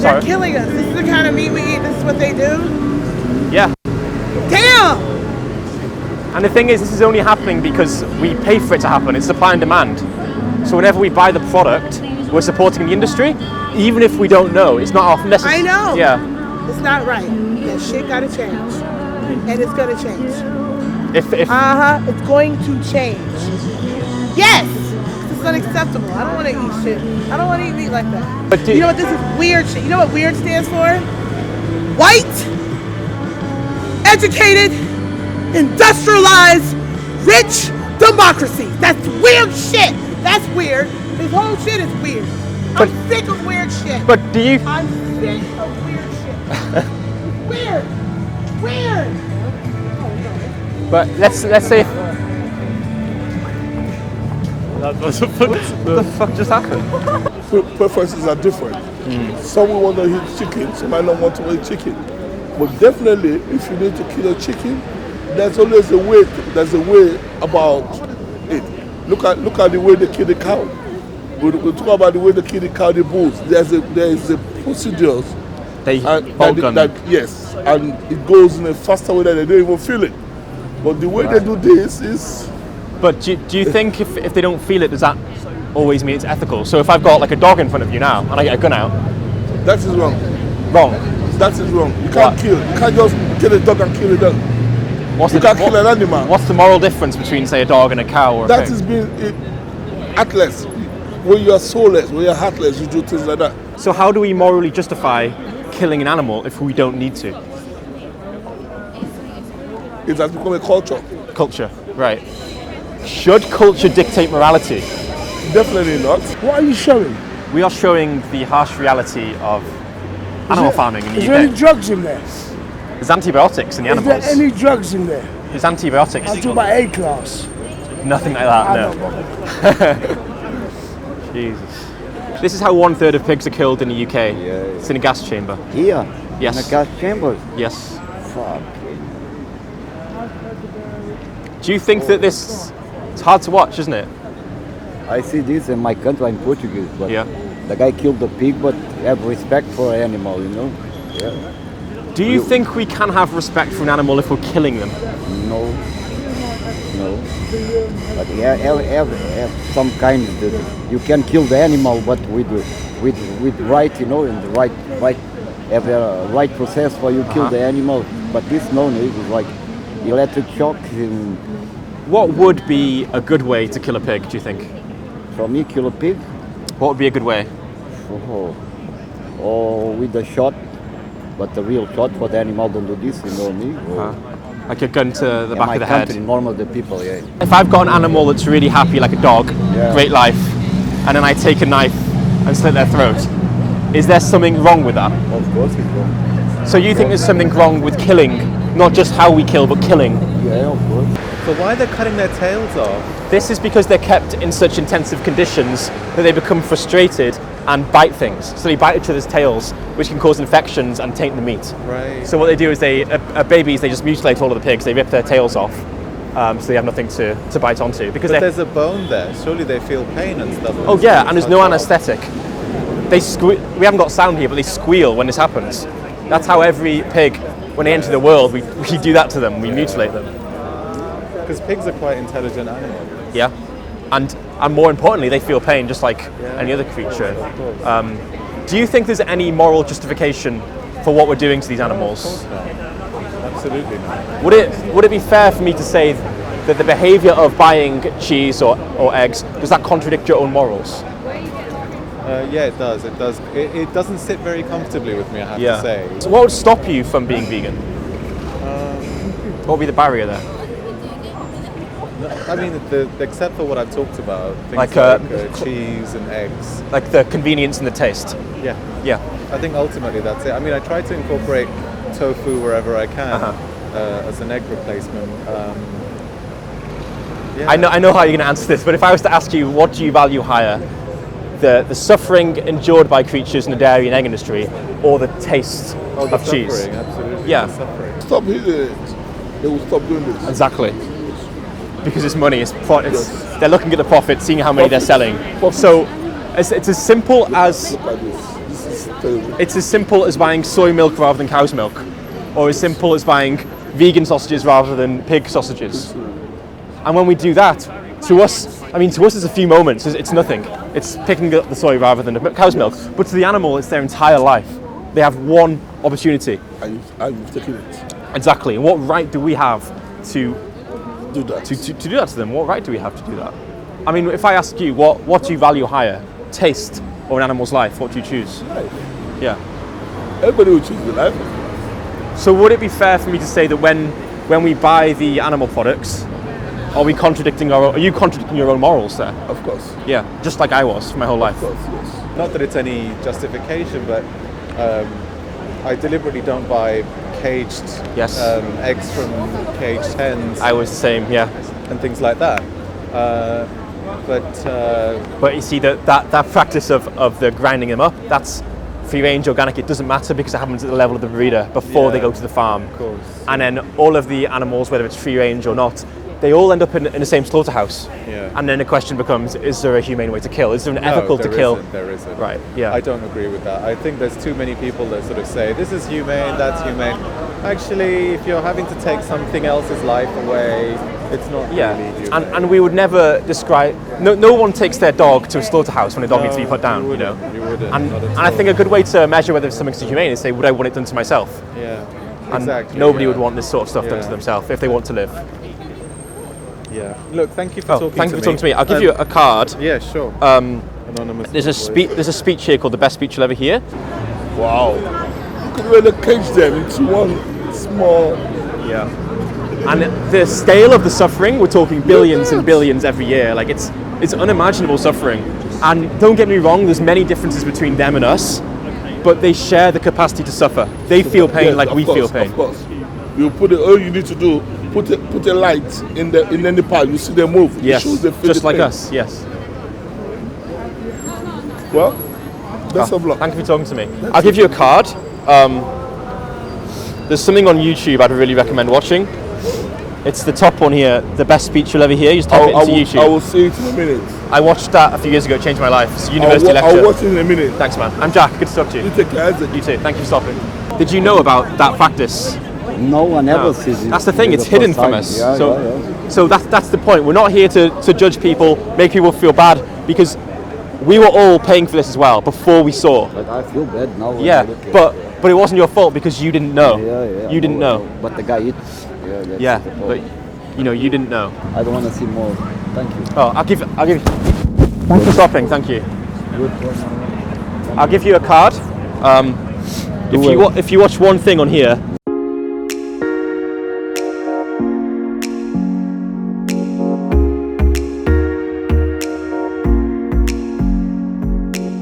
They're killing us. This is the kind of meat we eat. This is what they do. Yeah. Damn! And the thing is, this is only happening because we pay for it to happen. It's supply and demand. So whenever we buy the product, we're supporting the industry, even if we don't know. It's not our necessary. I know. Yeah. It's not right. That shit gotta change. And it's gonna change. If it's going to change. Yes! It's unacceptable. I don't want to eat shit. I don't want to eat meat like that. But you know what? This is weird shit. You know what weird stands for? White, educated, industrialized, rich democracy. That's weird shit. That's weird. This whole shit is weird. I'm sick of weird shit. But do you? I'm sick of weird shit. Weird. Weird. But let's say. What the fuck just happened? Preferences are different. Some will want to eat chicken, some might not want to eat chicken. But definitely, if you need to kill a chicken, there's always a way. There's a way about it. Look at the way they kill the cow. We talk about the way they kill the cow, the bulls. There is a procedures. Yes, and it goes in a faster way that they don't even feel it. But the way they do this is. But do you think if they don't feel it, does that always mean it's ethical? So if I've got like a dog in front of you now and I get a gun out, that is wrong. Wrong. That is wrong. You can't kill. You can't just kill a dog and kill a dog. You can't kill an animal. What's the moral difference between, say, a dog and a cow or a pig? That is being heartless. When you are soulless, when you are heartless, you do things like that. So how do we morally justify killing an animal if we don't need to? It has become a culture. Culture, right. Should culture dictate morality? Definitely not. What are you showing? We are showing the harsh reality of animal farming in the UK. Is there any drugs in there? There's antibiotics in the animals. Is there any drugs in there? There's antibiotics. I'm talking about A-class. Nothing like that, no. Jesus. This is how 1/3 of pigs are killed in the UK. Yeah. It's in a gas chamber. Here? Yes. In a gas chamber? Yes. Fuck. Do you think that this... It's hard to watch, isn't it? I see this in my country, I'm Portuguese, but yeah. The guy killed the pig, but have respect for animal, you know? Yeah. Do you think we can have respect for an animal if we're killing them? No. No. But have some kind of... You can kill the animal, but with right, you know, in the right have a right process for you kill the animal. But this no, it's like electric shock. What would be a good way to kill a pig, do you think? For me, kill a pig? What would be a good way? Or with a shot, but the real shot for the animal don't do this, you know me? Like a gun to the back of the head? Normal the people, yeah. If I've got an animal that's really happy, like a dog, great life, and then I take a knife and slit their throat, is there something wrong with that? Of course it's wrong. So you think there's something wrong with killing, not just how we kill, but killing? Yeah, of course. But why are they cutting their tails off? This is because they're kept in such intensive conditions that they become frustrated and bite things. So they bite each other's tails, which can cause infections and taint the meat. Right. So what they do is babies, they just mutilate all of the pigs, they rip their tails off, so they have nothing to bite onto. Because but there's a bone there, surely they feel pain and stuff. Oh yeah, and there's no anaesthetic. We haven't got sound here, but they squeal when this happens. That's how every pig, when they enter the world, we do that to them, we mutilate them. Because pigs are quite intelligent animals. Yeah, and more importantly, they feel pain just like any other creature. Do you think there's any moral justification for what we're doing to these animals? Absolutely not. Would it be fair for me to say that the behaviour of buying cheese or eggs, does that contradict your own morals? Yeah, it does. It does. It doesn't sit very comfortably with me, I have to say. So what would stop you from being vegan? What would be the barrier there? I mean, except for what I've talked about, things like cheese and eggs. Like the convenience and the taste? Yeah. Yeah. I think ultimately that's it. I mean, I try to incorporate tofu wherever I can as an egg replacement. I know how you're going to answer this, but if I was to ask you, what do you value higher? The suffering endured by creatures in the dairy and egg industry, or the taste of cheese? Absolutely. Yeah. The suffering. Stop hitting it. They will stop doing this. Exactly. Because it's money. They're looking at the profit, seeing how many they're selling. So it's as simple as... Look at this. This It's terrible. It's as simple as buying soy milk rather than cow's milk, or as simple as buying vegan sausages rather than pig sausages. And when we do that, to us it's a few moments. It's nothing. It's picking up the soy rather than the cow's milk. But to the animal, it's their entire life. They have one opportunity. And you've taken it. Exactly. And what right do we have to Do that. to do that to them? What right do we have to do that? I mean, if I ask you, what do you value higher, taste or an animal's life? What do you choose? Life. Yeah. Everybody will choose the life. So would it be fair for me to say that when we buy the animal products, are you contradicting your own morals there? Of course. Yeah, just like I was for my whole life. Of course, yes. Not that it's any justification, but I deliberately don't buy caged Yes. eggs from caged hens I was the same, yeah. and things like that. But you see that practice of the grinding them up, that's free range organic. It doesn't matter because it happens at the level of the breeder before they Yeah, go to the farm. of course. And then all of the animals, whether it's free range or not, they all end up in the same slaughterhouse. Yeah. And then the question becomes, is there a humane way to kill? Is there an No, ethical to there kill? isn't, there isn't. Right, yeah. I don't agree with that. I think there's too many people that sort of say, this is humane, that's humane. Actually, if you're having to take something else's life away, it's not Yeah, really humane. and we would never describe. No one takes their dog to a slaughterhouse when a dog needs to be put down. You You know, wouldn't, you wouldn't, and not at I all. think a good way to measure whether something's humane is say, would I want it done to myself? Yeah, And exactly. nobody yeah. would want this sort of stuff done to Yeah. themselves if they want to live. Yeah. Look, thank you for talking thank you to for talking to me. I'll give you a card. Yeah, sure. Anonymous. There's a speech here called the best speech you'll ever hear. Wow. You could really cage them into one small. Yeah. And the scale of the suffering, we're talking billions and billions every year. Like it's unimaginable suffering. And don't get me wrong, there's many differences between them and us, but they share the capacity to suffer. They feel pain Yes, like of we course, feel pain. Of course. You put it. All you need to do, put a light in any part. You see them move. It Yes, shows they feel just the like pain. us. Yes. Well, best of luck. Thank you for talking to me. I'll give you a card. There's something on YouTube I'd really recommend watching. It's the top one here, the best speech you'll ever hear. You just type it into YouTube. I will see it in a minute. I watched that a few years ago. It changed my life. It's a university lecture. I'll watch it in a minute. Thanks, man. I'm Jack. Good to talk to you. You take care, Isaac. You too. Thank you for stopping. Did you know about that practice? No one ever No. sees it. That's the thing. It's the hidden first from time. us. Yeah, so, yeah. so that's the point. We're not here to judge people, make people feel bad, because we were all paying for this as well before we saw. But I feel bad now. when Yeah, I look at but it wasn't your fault because you didn't know. Yeah. You didn't know. But the guy eats. Yeah, that's Yeah, the but problem. you didn't know. I don't want to see more. Thank you. Oh, I'll give. Thanks for stopping. Thank you. Good. I'll give you a card. If you watch one thing on here,